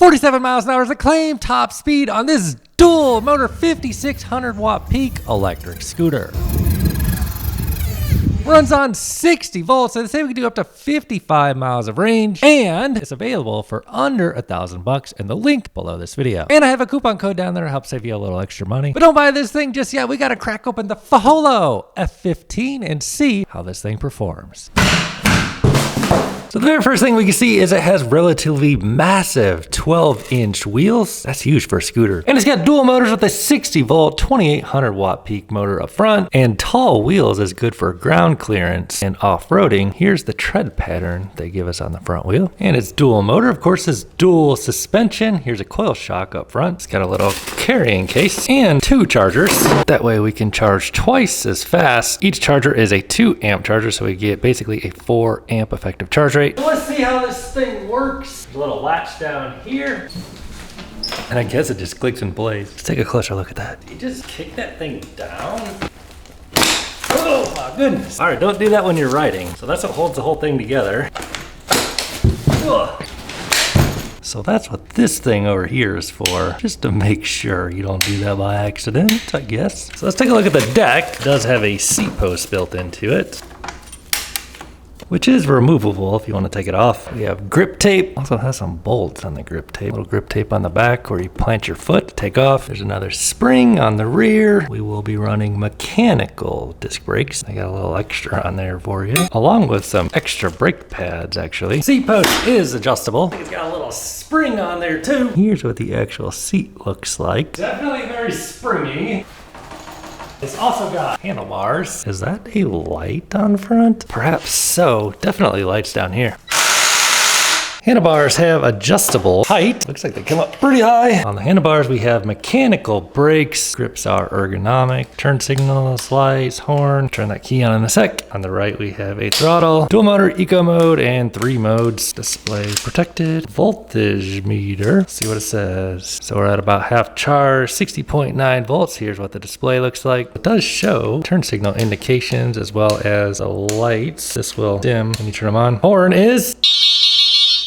47 miles an hour is the claimed top speed on this dual motor 5600 watt peak electric scooter. Runs on 60 volts, so they say we can do up to 55 miles of range, and it's available for under $1,000 in the link below this video. And I have a coupon code down there to help save you a little extra money. But don't buy this thing just yet. We got to crack open the Foholo F15 and see how this thing performs. So the very first thing we can see is it has relatively massive 12-inch wheels. That's huge for a scooter. And it's got dual motors with a 60 volt, 2800 watt peak motor up front, and tall wheels is good for ground clearance and off-roading. Here's the tread pattern they give us on the front wheel. And it's dual motor, of course, it's dual suspension. Here's a coil shock up front. It's got a little carrying case and 2 chargers. That way we can charge twice as fast. Each charger is a 2 amp charger, so we get basically a 4 amp effective charge rate. Let's see how this thing works. There's a little latch down here. And I guess it just clicks and plays. Let's take a closer look at that. You just kick that thing down. Oh my goodness. All right, don't do that when you're riding. So that's what holds the whole thing together. Ugh. So that's what this thing over here is for, just to make sure you don't do that by accident, I guess. So let's take a look at the deck. It does have a seat post built into it, which is removable if you want to take it off. We have grip tape. Also has some bolts on the grip tape. Little grip tape on the back where you plant your foot to take off. There's another spring on the rear. We will be running mechanical disc brakes. I got a little extra on there for you, along with some extra brake pads actually. Seat post is adjustable. It's got a little spring on there too. Here's what the actual seat looks like. Definitely very springy. It's also got handlebars. Is that a light on front? Perhaps so. Definitely lights down here. Handlebars have adjustable height. Looks like they come up pretty high. On the handlebars, we have mechanical brakes. Grips are ergonomic. Turn signals, lights, horn. Turn that key on in a sec. On the right, we have a throttle, dual motor, eco mode, and 3 modes. Display protected. Voltage meter. Let's see what it says. So we're at about half charge, 60.9 volts. Here's what the display looks like. It does show turn signal indications as well as the lights. This will dim when you turn them on. Horn is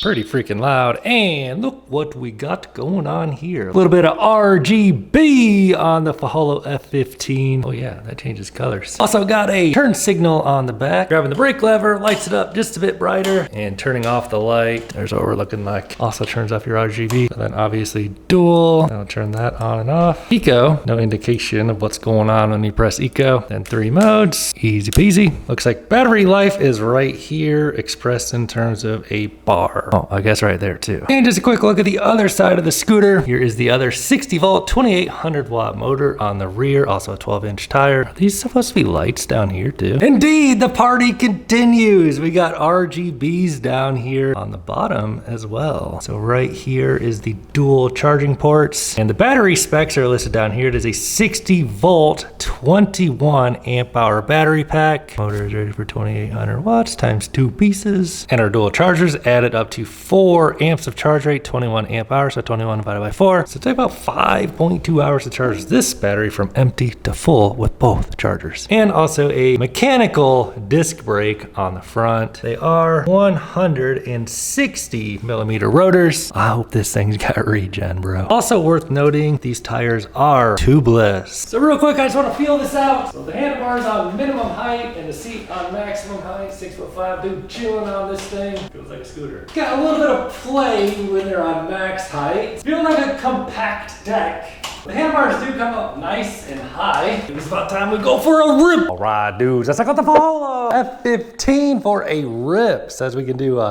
pretty freaking loud, and look what we got going on here. A little bit of RGB on the Foholo F15. Oh yeah, that changes colors. Also got a turn signal on the back. Grabbing the brake lever, lights it up just a bit brighter, and turning off the light. There's what we're looking like. Also turns off your RGB. And then obviously dual. I'll turn that on and off. Eco, no indication of what's going on when you press eco. Then 3 modes, easy peasy. Looks like battery life is right here, expressed in terms of a bar. Oh, I guess right there too. And just a quick look at the other side of the scooter. Here is the other 60 volt, 2800 watt motor on the rear, also a 12-inch tire. Are these supposed to be lights down here too? Indeed, the party continues. We got RGBs down here on the bottom as well. So right here is the dual charging ports, and the battery specs are listed down here. It is a 60 volt, 21 amp hour battery pack. Motor is ready for 2800 watts times 2 pieces. And our dual chargers added up to 4 amps of charge rate, 21 amp hours, so 21 divided by 4. So it takes about 5.2 hours to charge this battery from empty to full with both chargers. And also a mechanical disc brake on the front. They are 160 millimeter rotors. I hope this thing's got regen, bro. Also worth noting, these tires are tubeless. So real quick, I just want to feel this out. So the handlebars on minimum height and the seat on maximum height. 6'5" dude chilling on this thing. Feels like a scooter. Got a little bit of play when they're on max height. Feels like a compact deck. The handlebars do come up nice and high. It's about time we go for a rip. All right, dudes, let's check out the Foholo F15 for a rip. Says we can do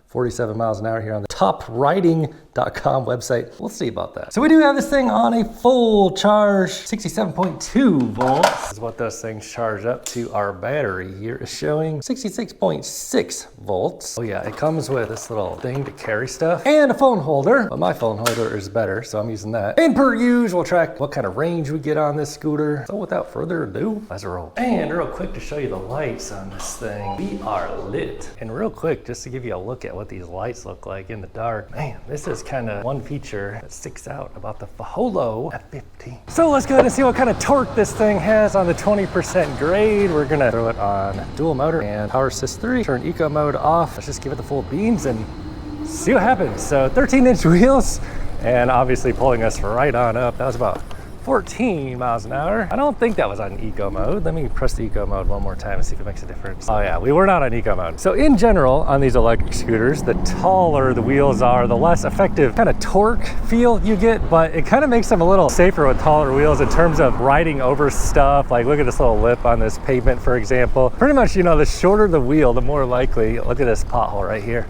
47 miles an hour here on the topriding.com website. We'll see about that. So we do have this thing on a full charge, 67.2 volts. This is what those things charge up to. Our battery here is showing 66.6 volts. Oh yeah, it comes with this little thing to carry stuff and a phone holder, but my phone holder is better, so I'm using that. And per usual, we'll track what kind of range we get on this scooter. So without further ado, let's roll. And real quick to show you the lights on this thing. We are lit. And real quick, just to give you a look at what these lights look like in the dark. Man, this is kind of one feature that sticks out about the Foholo F15. So let's go ahead and see what kind of torque this thing has on the 20% grade. We're gonna throw it on dual motor and power assist 3. Turn eco mode off. Let's just give it the full beans and see what happens. So 13-inch wheels, and obviously pulling us right on up. That was about 14 miles an hour. I don't think that was on eco mode. Let me press the eco mode one more time and see if it makes a difference. Oh yeah, we were not on eco mode. So in general, on these electric scooters, the taller the wheels are, the less effective kind of torque feel you get, but it kind of makes them a little safer with taller wheels in terms of riding over stuff. Like look at this little lip on this pavement, for example. Pretty much, you know, the shorter the wheel, the more likely, look at this pothole right here.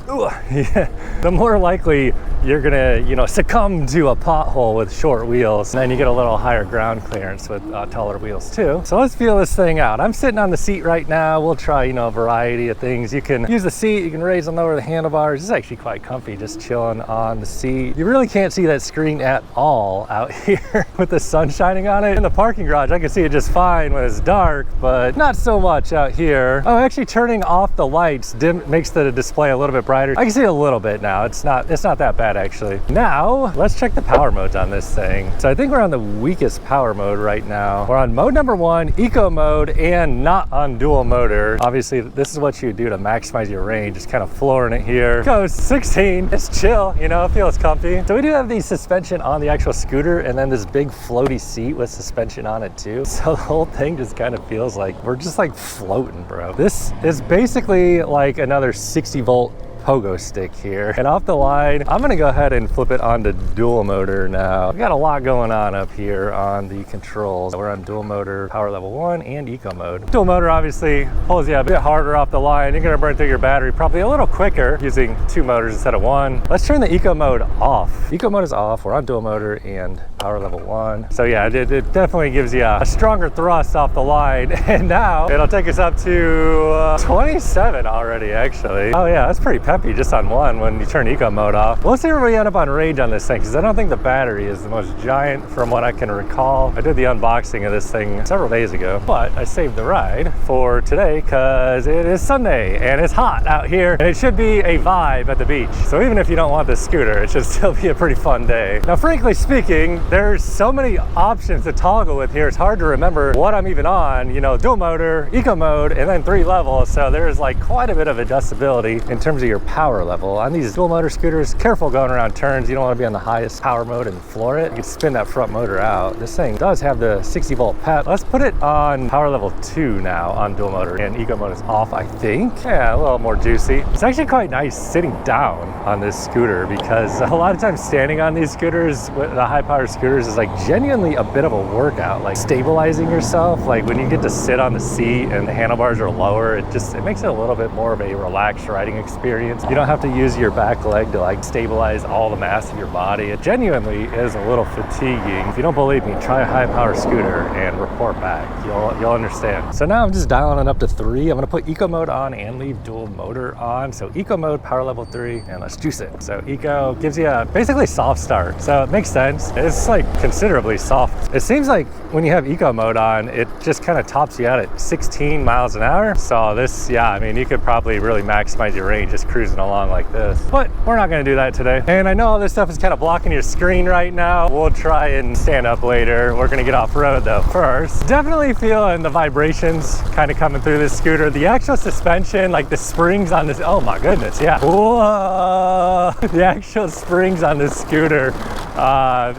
Ooh, yeah. The more likely you're gonna, you know, succumb to a pothole with short wheels, and then you get a little higher ground clearance with taller wheels too. So let's feel this thing out. I'm sitting on the seat right now. We'll try, you know, a variety of things. You can use the seat, you can raise and lower the handlebars. It's actually quite comfy just chilling on the seat. You really can't see that screen at all out here with the sun shining on it. In the parking garage, I can see it just fine when it's dark, but not so much out here. Oh, actually turning off the lights makes the display a little bit brighter. I can see it a little bit now. It's not that bad actually. Now, let's check the power modes on this thing. So I think we're on the weakest power mode right now. We're on mode number 1, eco mode, and not on dual motor. Obviously, this is what you do to maximize your range. Just kind of flooring it here. Goes 16. It's chill, you know, it feels comfy. So we do have the suspension on the actual scooter and then this big floaty seat with suspension on it too. So the whole thing just kind of feels like we're just like floating, bro. This is basically like another 60-volt pogo stick here. And off the line, I'm gonna go ahead and flip it onto dual motor now. We got a lot going on up here on the controls. We're on dual motor, power level 1 and eco mode. Dual motor obviously pulls you a bit harder off the line. You're gonna burn through your battery probably a little quicker using 2 motors instead of 1. Let's turn the eco mode off. Eco mode is off. We're on dual motor and power level 1. So yeah, it definitely gives you a stronger thrust off the line. And now it'll take us up to 27 already actually. Oh yeah, that's pretty peppy just on 1 when you turn eco mode off. We'll see where we end up on range on this thing because I don't think the battery is the most giant from what I can recall. I did the unboxing of this thing several days ago, but I saved the ride for today because it is Sunday and it's hot out here and it should be a vibe at the beach. So even if you don't want this scooter, it should still be a pretty fun day. Now, frankly speaking, there's so many options to toggle with here. It's hard to remember what I'm even on, you know, dual motor, eco mode, and then 3 levels. So there's like quite a bit of adjustability in terms of your power level. On these dual motor scooters, careful going around turns. You don't want to be on the highest power mode and floor it. You can spin that front motor out. This thing does have the 60-volt pep. Let's put it on power level 2 now on dual motor, and eco mode is off, I think. Yeah, a little more juicy. It's actually quite nice sitting down on this scooter because a lot of times standing on these scooters, with the high power scooters, is like genuinely a bit of a workout. Like stabilizing yourself, like when you get to sit on the seat and the handlebars are lower, it makes it a little bit more of a relaxed riding experience. You don't have to use your back leg to like stabilize all the mass of your body. It genuinely is a little fatiguing. If you don't believe me, try a high power scooter and report back. You'll understand. So now I'm just dialing it up to 3. I'm gonna put eco mode on and leave dual motor on. So eco mode, power level 3, and let's juice it. So eco gives you a basically soft start. So it makes sense. It's like considerably soft. It seems like when you have eco mode on, it just kind of tops you out at 16 miles an hour. So this, yeah, I mean, you could probably really maximize your range just cruising along like this, but we're not going to do that today. And I know all this stuff is kind of blocking your screen right now. We'll try and stand up later. We're going to get off road though first. Definitely feeling the vibrations kind of coming through this scooter. The actual suspension, like the springs on this, oh my goodness, yeah. Whoa, the actual springs on this scooter,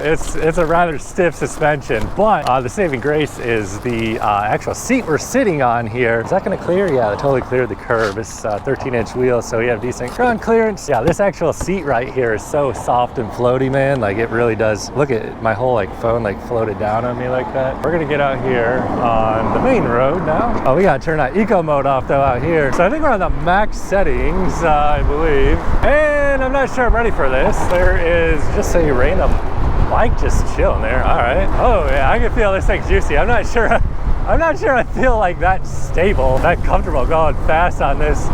it's a rather stiff suspension, but the saving grace is the actual seat we're sitting on here. Is that going to clear? Yeah, it totally cleared the curb. It's 13-inch wheels, so we have decent ground clearance. Yeah, this actual seat right here is so soft and floaty, man. Like it really does. Look at my whole like phone like floated down on me like that. We're gonna get out here on the main road now. Oh, we gotta turn that eco mode off though out here. So I think we're on the max settings, I believe. And I'm not sure I'm ready for this. There is just a random bike just chilling there. All right. Oh yeah, I can feel this thing's juicy. I'm not sure I feel like that stable, that comfortable going fast on this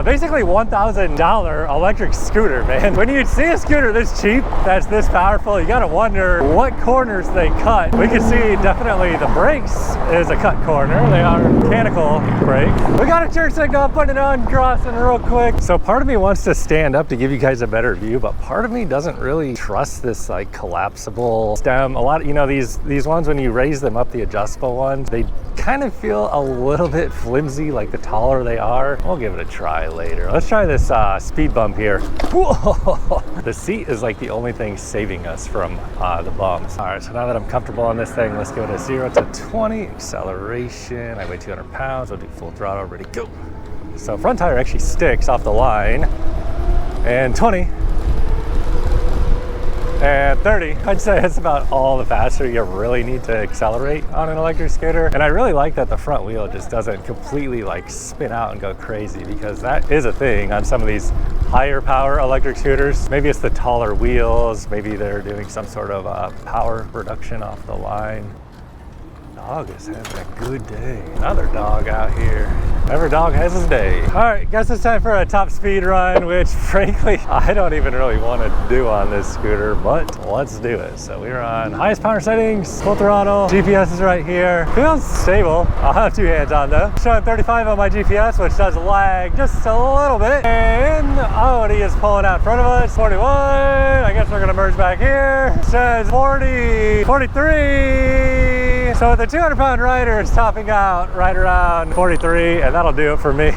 basically $1,000 electric scooter, man. When you see a scooter this cheap, that's this powerful, you gotta wonder what corners they cut. We can see definitely the brakes is a cut corner. They are mechanical brakes. We got a turn signal, I'm putting it on, crossing real quick. So part of me wants to stand up to give you guys a better view, but part of me doesn't really trust this like collapsible stem. A lot of, you know, these ones, when you raise them up, the adjustable ones, they they kind of feel a little bit flimsy, like the taller they are. We'll give it a try later. Let's try this speed bump here. Whoa! The seat is like the only thing saving us from the bumps. All right, so now that I'm comfortable on this thing, let's go to 0 to 20. Acceleration, I weigh 200 pounds. I'll do full throttle, ready, go. So front tire actually sticks off the line. And 20. And 30. I'd say that's about all the faster you really need to accelerate on an electric scooter. And I really like that the front wheel just doesn't completely like spin out and go crazy, because that is a thing on some of these higher power electric scooters. Maybe it's the taller wheels, maybe they're doing some sort of power reduction off the line. Dog is having a good day. Another dog out here. Every dog has his day. All right, guess it's time for a top speed run, which frankly, I don't even really want to do on this scooter, but let's do it. So we're on highest power settings, full throttle, GPS is right here. Feels stable. I'll have two hands on though. Showing 35 on my GPS, which does lag just a little bit. And Audi is pulling out in front of us, 41. I guess we're gonna merge back here. It says 40, 43. So the 200-pound rider is topping out right around 43, and that'll do it for me.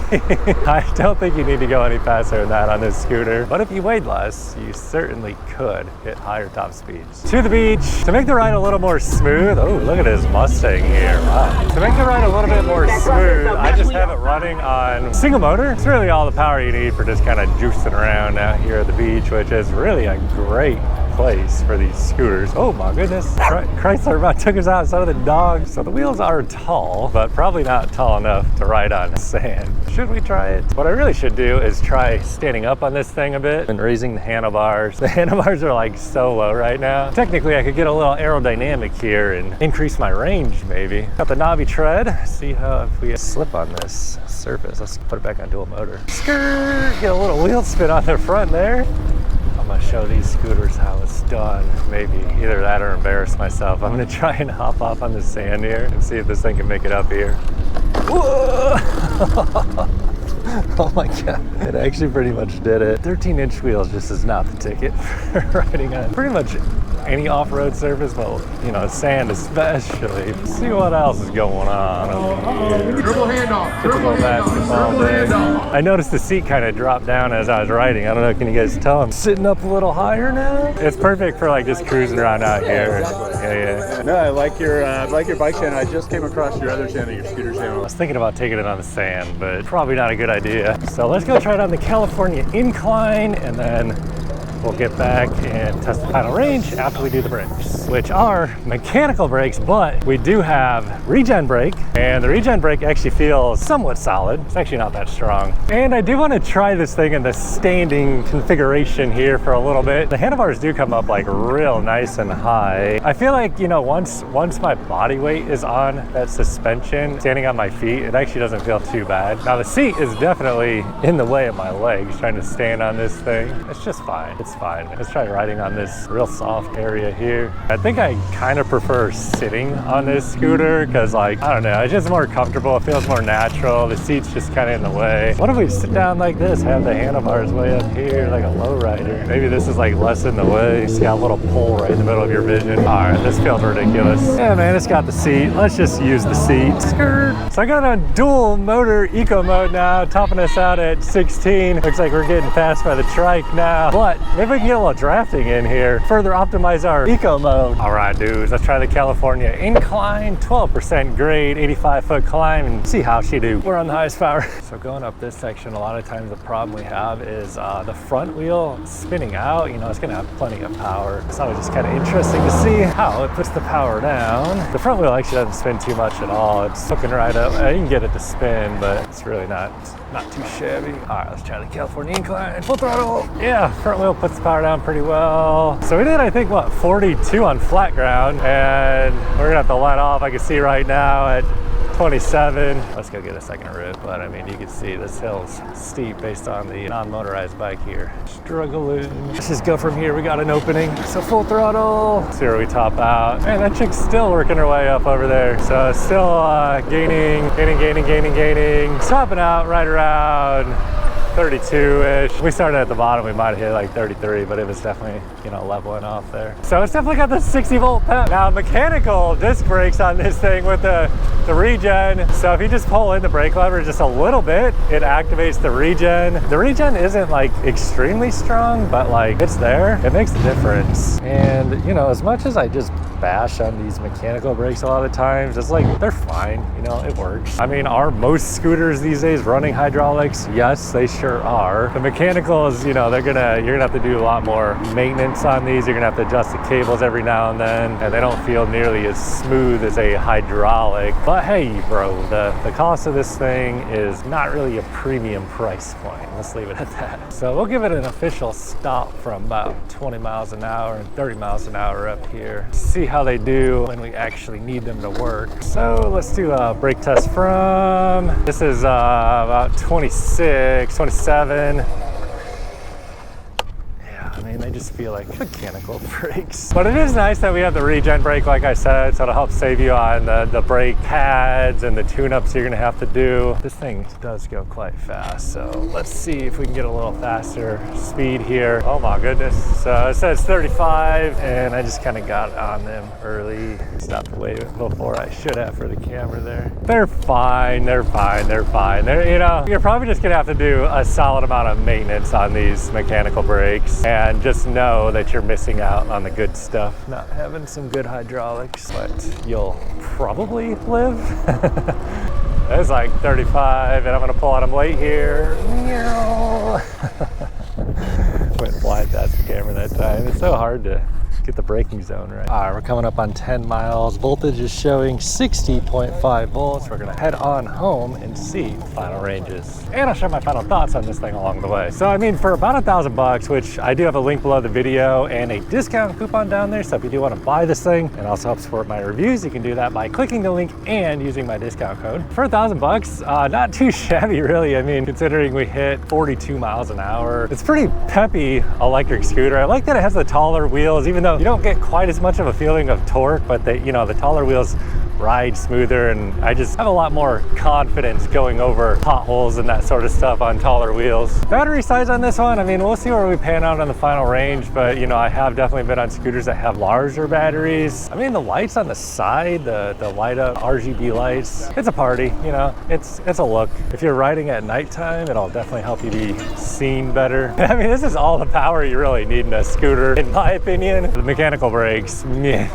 I don't think you need to go any faster than that on this scooter, but if you weighed less, you certainly could hit higher top speeds. To the beach, to make the ride a little more smooth. Oh, look at this Mustang here. Wow. To make the ride a little bit more smooth, I just have it running on single motor. It's really all the power you need for just kind of juicing around out here at the beach, which is really a great place for these scooters. Oh my goodness, Chrysler about took us outside of the dog. So the wheels are tall, but probably not tall enough to ride on sand. Should we try it? What I really should do is try standing up on this thing a bit and raising the handlebars. The handlebars are like so low right now. Technically, I could get a little aerodynamic here and increase my range maybe. Got the knobby tread. See how if we slip on this surface. Let's put it back on dual motor. Skirt! Get a little wheel spin on the front there. I'm gonna show these scooters how it's done. Maybe either that or embarrass myself. I'm gonna try and hop off on the sand here and see if this thing can make it up here. Whoa! Oh my God, it actually pretty much did it. 13-inch wheels just is not the ticket for riding on pretty much any off-road surface, but you know, sand especially. Let's see what else is going on over here. Dribble handoff. Typical basketball day. I noticed the seat kind of dropped down as I was riding. I don't know, can you guys tell? I'm sitting up a little higher now. It's perfect for like just cruising around out here. Yeah. No, I like your bike channel. I just came across your other channel, your scooter I channel. was thinking about taking it on the sand, but probably not a good idea. So let's go try it on the California incline, and then we'll get back and test the final range after we do the brakes, which are mechanical brakes, but we do have regen brake, and the regen brake actually feels somewhat solid. It's actually not that strong. And I do want to try this thing in the standing configuration here for a little bit. The handlebars do come up like real nice and high. I feel like, you know, once my body weight is on that suspension, standing on my feet, it actually doesn't feel too bad. Now the seat is definitely in the way of my legs trying to stand on this thing. It's just fine. It's fine. Let's try riding on this real soft area here. I think I kind of prefer sitting on this scooter because, like, I don't know, it's just more comfortable. It feels more natural. The seat's just kind of in the way. What if we sit down like this, have the handlebars way up here like a lowrider? Maybe this is like less in the way. See how little pole right in the middle of your vision? All right, this feels ridiculous. Yeah, man, it's got the seat. Let's just use the seat. Skirt. So I got a dual motor eco mode now, topping us out at 16. Looks like we're getting passed by the trike now, but maybe we can get a little drafting in here, further optimize our eco mode. All right, dudes, let's try the California incline, 12% grade, 85-foot climb, and see how she do. We're on the highest power. So going up this section, a lot of times the problem we have is the front wheel spinning out. You know, it's gonna have plenty of power. It's always just kind of interesting to see how it puts the power down. The front wheel actually doesn't spin too much at all. It's hooking right up. You can get it to spin, but it's really not too shabby. All right, let's try the California incline, full throttle. Yeah, front wheel puts the power down pretty well. So we did, I think, what, 42 on flat ground, and we're gonna have to let off. I can see right now at 27. Let's go get a second rip, but I mean, you can see this hill's steep based on the non-motorized bike here. Struggling. Let's just go from here. We got an opening. So full throttle. See where we top out. Man, that chick's still working her way up over there. So still gaining. Stopping out right around 32-ish. We started at the bottom, we might have hit like 33, but it was definitely, you know, leveling off there. So it's definitely got the 60-volt pep. Now, mechanical disc brakes on this thing with the regen. So if you just pull in the brake lever just a little bit, it activates the regen. The regen isn't like extremely strong, but like it's there. It makes a difference. And you know, as much as I just bash on these mechanical brakes a lot of times, it's like they're fine, you know, it works. I mean, are most scooters these days running hydraulics? Yes, they sure are. The mechanicals, you know, you're gonna have to do a lot more maintenance on these. You're gonna have to adjust the cables every now and then, and they don't feel nearly as smooth as a hydraulic. But hey, bro, the cost of this thing is not really a premium price point. Let's leave it at that. So we'll give it an official stop from about 20 miles an hour and 30 miles an hour up here. See how they do when we actually need them to work. So let's do a brake test from, this is about 26, 27. I mean, they just feel like mechanical brakes. But it is nice that we have the regen brake, like I said, so it'll help save you on the brake pads and the tune-ups you're gonna have to do. This thing does go quite fast, so let's see if we can get a little faster speed here. Oh my goodness. So it says 35, and I just kind of got on them early. Stopped way before I should have for the camera there. They're fine, they're fine, they're fine. You know, you're probably just gonna have to do a solid amount of maintenance on these mechanical brakes, and just know that you're missing out on the good stuff, not having some good hydraulics, but you'll probably live. It's like 35, and I'm gonna pull out them late here. Went flying past the camera that time. It's so hard to get the braking zone right. All right, we're coming up on 10 miles. Voltage is showing 60.5 volts. We're gonna head on home and see final ranges. And I'll share my final thoughts on this thing along the way. So I mean, for about $1,000, which I do have a link below the video and a discount coupon down there. So if you do want to buy this thing and also help support my reviews, you can do that by clicking the link and using my discount code. For $1,000, not too shabby really. I mean, considering we hit 42 miles an hour, it's pretty peppy electric scooter. I like that it has the taller wheels, even though you don't get quite as much of a feeling of torque, but you know, the taller wheels ride smoother, and I just have a lot more confidence going over potholes and that sort of stuff on taller wheels. Battery size on this one, I mean, we'll see where we pan out on the final range, but you know, I have definitely been on scooters that have larger batteries. I mean, the lights on the side, the light up RGB lights, it's a party, you know, it's a look. If you're riding at nighttime, it'll definitely help you be seen better. I mean, this is all the power you really need in a scooter, in my opinion. The mechanical brakes, meh.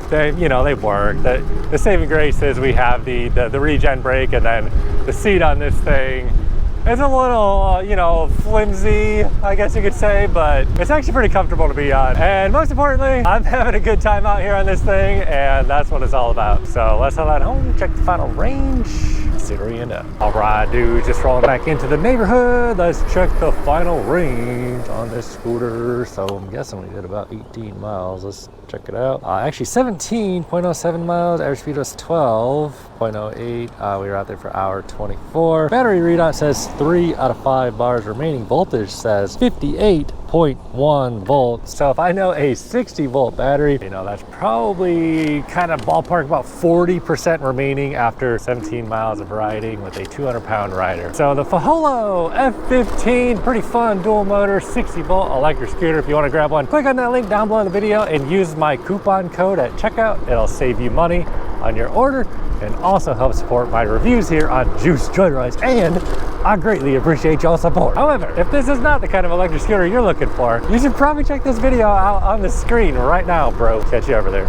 They, you know, they work. The saving grace is we have the regen brake, and then the seat on this thing is a little, you know, flimsy, I guess you could say, but it's actually pretty comfortable to be on. And most importantly, I'm having a good time out here on this thing, and that's what it's all about. So let's head on home, check the final range, see where we end up. All right, dude, just rolling back into the neighborhood. Let's check the final range on this scooter. So I'm guessing we did about 18 miles. Let's check it out. Actually 17.07 miles, average speed was 12.08. We were out there for hour 24. Battery readout says 3 out of 5 bars remaining. Voltage says 58.1 volts. So if I know a 60 volt battery, you know, that's probably kind of ballpark about 40% remaining after 17 miles of riding with a 200-pound rider. So the Foholo F15, pretty fun dual motor 60 volt electric scooter. If you want to grab one, click on that link down below the video and use my coupon code at checkout. It'll save you money on your order and also help support my reviews here on Juice Joyrides, and I greatly appreciate y'all's support. However, if this is not the kind of electric scooter you're looking for, you should probably check this video out on the screen right now, bro. Catch you over there.